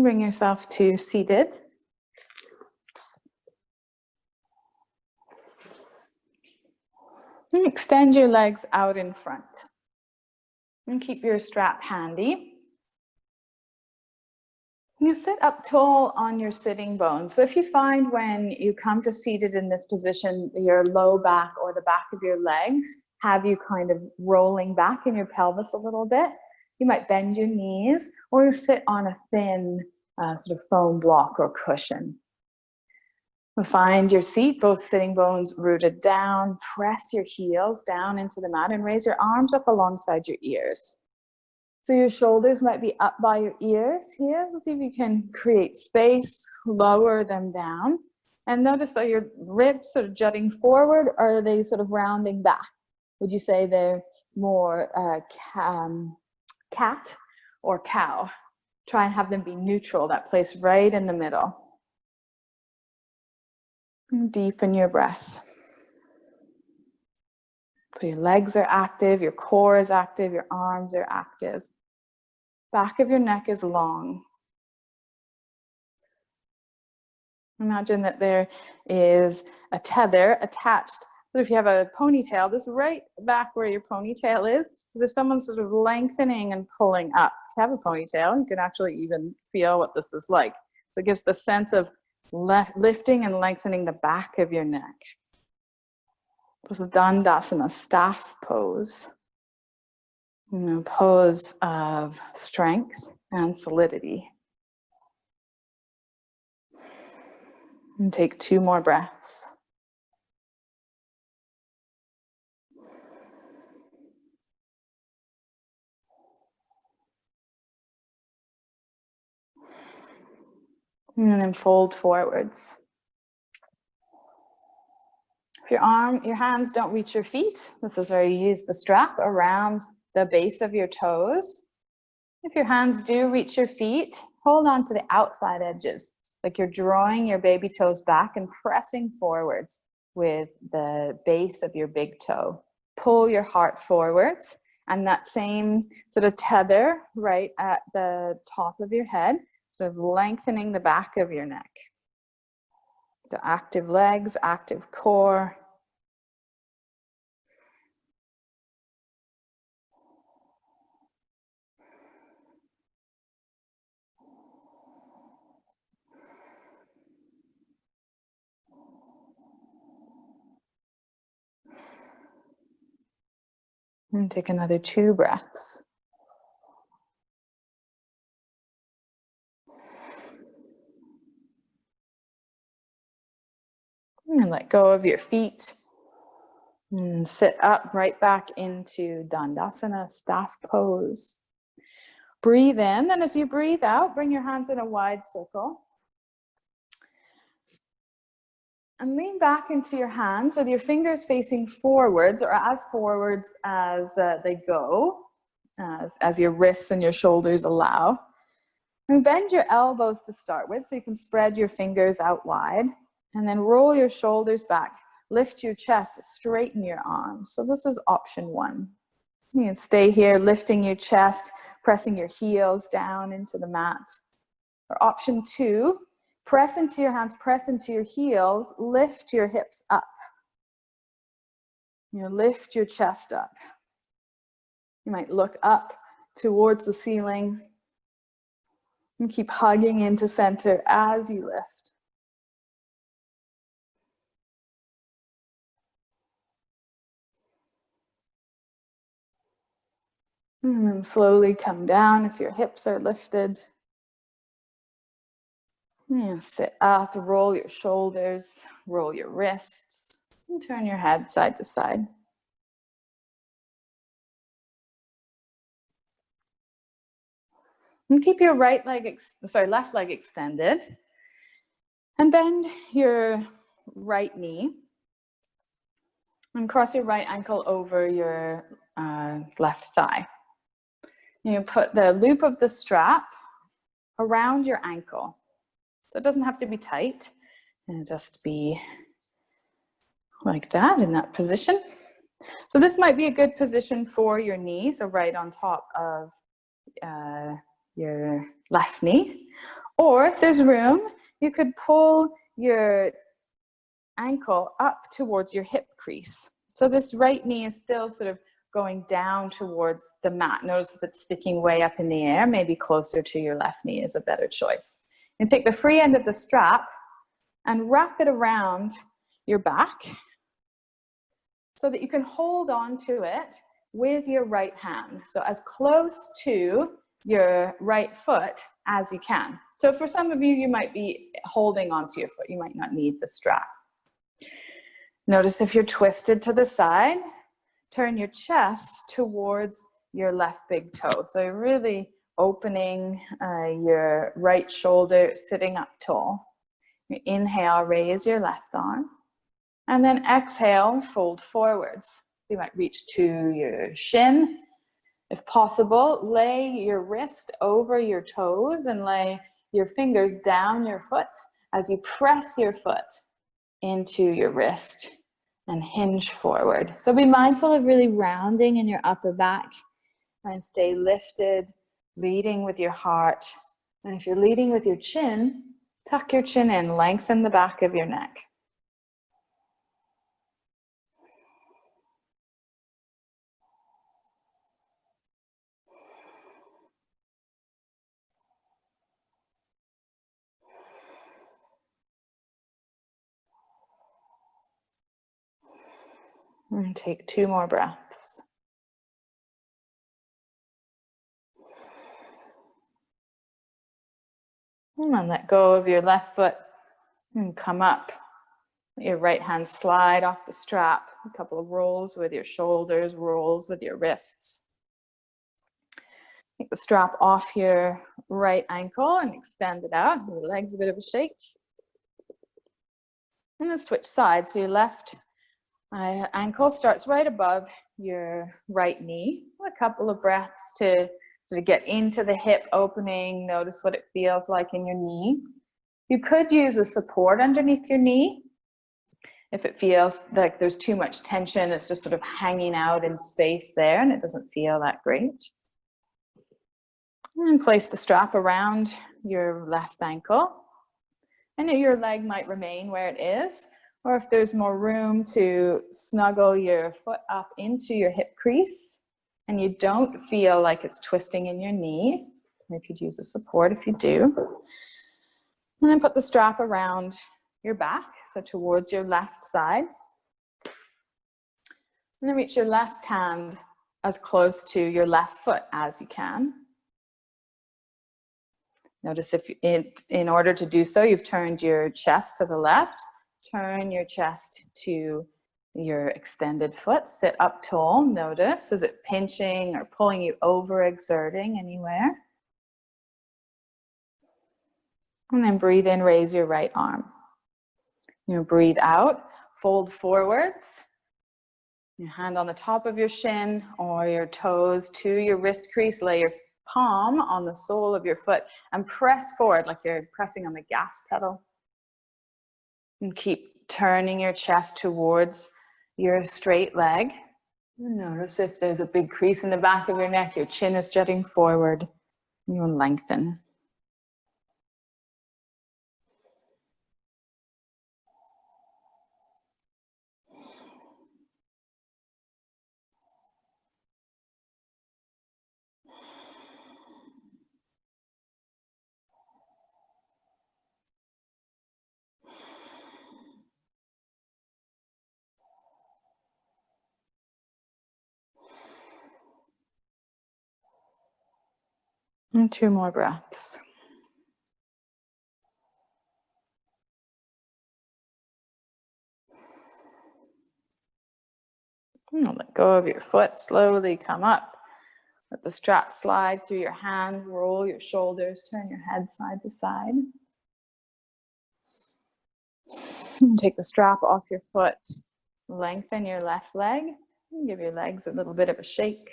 Bring yourself to seated. And extend your legs out in front. And keep your strap handy. You sit up tall on your sitting bones. So if you find when you come to seated in this position, your low back or the back of your legs have you kind of rolling back in your pelvis a little bit, you might bend your knees or you sit on a thin sort of foam block or cushion. Find your seat, both sitting bones rooted down. Press your heels down into the mat and raise your arms up alongside your ears. So your shoulders might be up by your ears here. Let's see if you can create space, lower them down. And notice, are your ribs sort of jutting forward or are they sort of rounding back? Would you say they're more cat or cow? Try and have them be neutral, that place right in the middle. And deepen your breath. So your legs are active, your core is active, your arms are active. Back of your neck is long. Imagine that there is a tether attached. But if you have a ponytail, this right back where your ponytail is if someone's sort of lengthening and pulling up. If you have a ponytail, you can actually even feel what this is like. So it gives the sense of lifting and lengthening the back of your neck. This is Dandasana, staff pose. Pose of strength and solidity. And take 2 more breaths. And then fold forwards. If your hands don't reach your feet, this is where you use the strap around the base of your toes. If your hands do reach your feet, hold on to the outside edges, like you're drawing your baby toes back and pressing forwards with the base of your big toe. Pull your heart forwards, and that same sort of tether right at the top of your head, sort of lengthening the back of your neck. The active legs, active core. And take another 2 breaths. And let go of your feet. And sit up right back into Dandasana, staff pose. Breathe in, and as you breathe out, bring your hands in a wide circle. And lean back into your hands with your fingers facing forwards or as forwards as they go, as your wrists and your shoulders allow. And bend your elbows to start with so you can spread your fingers out wide. And then roll your shoulders back. Lift your chest, straighten your arms. So this is option 1. You can stay here, lifting your chest, pressing your heels down into the mat. Or option 2, press into your hands, press into your heels, lift your hips up. Lift your chest up. You might look up towards the ceiling and keep hugging into center as you lift. And then slowly come down if your hips are lifted. Sit up, roll your shoulders, roll your wrists, and turn your head side to side. And keep your left leg extended. And bend your right knee. And cross your right ankle over your left thigh. You put the loop of the strap around your ankle. So it doesn't have to be tight. And just be like that, in that position. So this might be a good position for your knee, so right on top of your left knee. Or if there's room, you could pull your ankle up towards your hip crease. So this right knee is still sort of going down towards the mat. Notice if it's sticking way up in the air, maybe closer to your left knee is a better choice. And take the free end of the strap and wrap it around your back so that you can hold on to it with your right hand. So as close to your right foot as you can. So for some of you, you might be holding onto your foot. You might not need the strap. Notice if you're twisted to the side, turn your chest towards your left big toe. So you're really opening your right shoulder, sitting up tall. You inhale, raise your left arm. And then exhale, fold forwards. You might reach to your shin. If possible, lay your wrist over your toes and lay your fingers down your foot as you press your foot into your wrist and hinge forward. So be mindful of really rounding in your upper back and stay lifted, leading with your heart. And if you're leading with your chin, tuck your chin in, lengthen the back of your neck. And take 2 more breaths. And then let go of your left foot and come up. Let your right hand slide off the strap. A couple of rolls with your shoulders, rolls with your wrists. Take the strap off your right ankle and extend it out. Give your legs a bit of a shake. And then switch sides. So your left ankle starts right above your right knee. A couple of breaths to sort of get into the hip opening. Notice what it feels like in your knee. You could use a support underneath your knee. If it feels like there's too much tension, it's just sort of hanging out in space there and it doesn't feel that great. And place the strap around your left ankle. And your leg might remain where it is, or if there's more room to snuggle your foot up into your hip crease and you don't feel like it's twisting in your knee, you could use a support if you do. And then put the strap around your back, so towards your left side. And then reach your left hand as close to your left foot as you can. Notice if in order to do so, you've turned your chest to the left, turn your chest to your extended foot, sit up tall. Notice, is it pinching or pulling you over, exerting anywhere? And then breathe in, raise your right arm. You breathe out, fold forwards. Your hand on the top of your shin or your toes to your wrist crease, lay your palm on the sole of your foot and press forward like you're pressing on the gas pedal. And keep turning your chest towards your straight leg. And notice if there's a big crease in the back of your neck, your chin is jutting forward. You'll lengthen. And 2 more breaths. And let go of your foot, slowly come up. Let the strap slide through your hand, roll your shoulders, turn your head side to side. And take the strap off your foot, lengthen your left leg, and give your legs a little bit of a shake.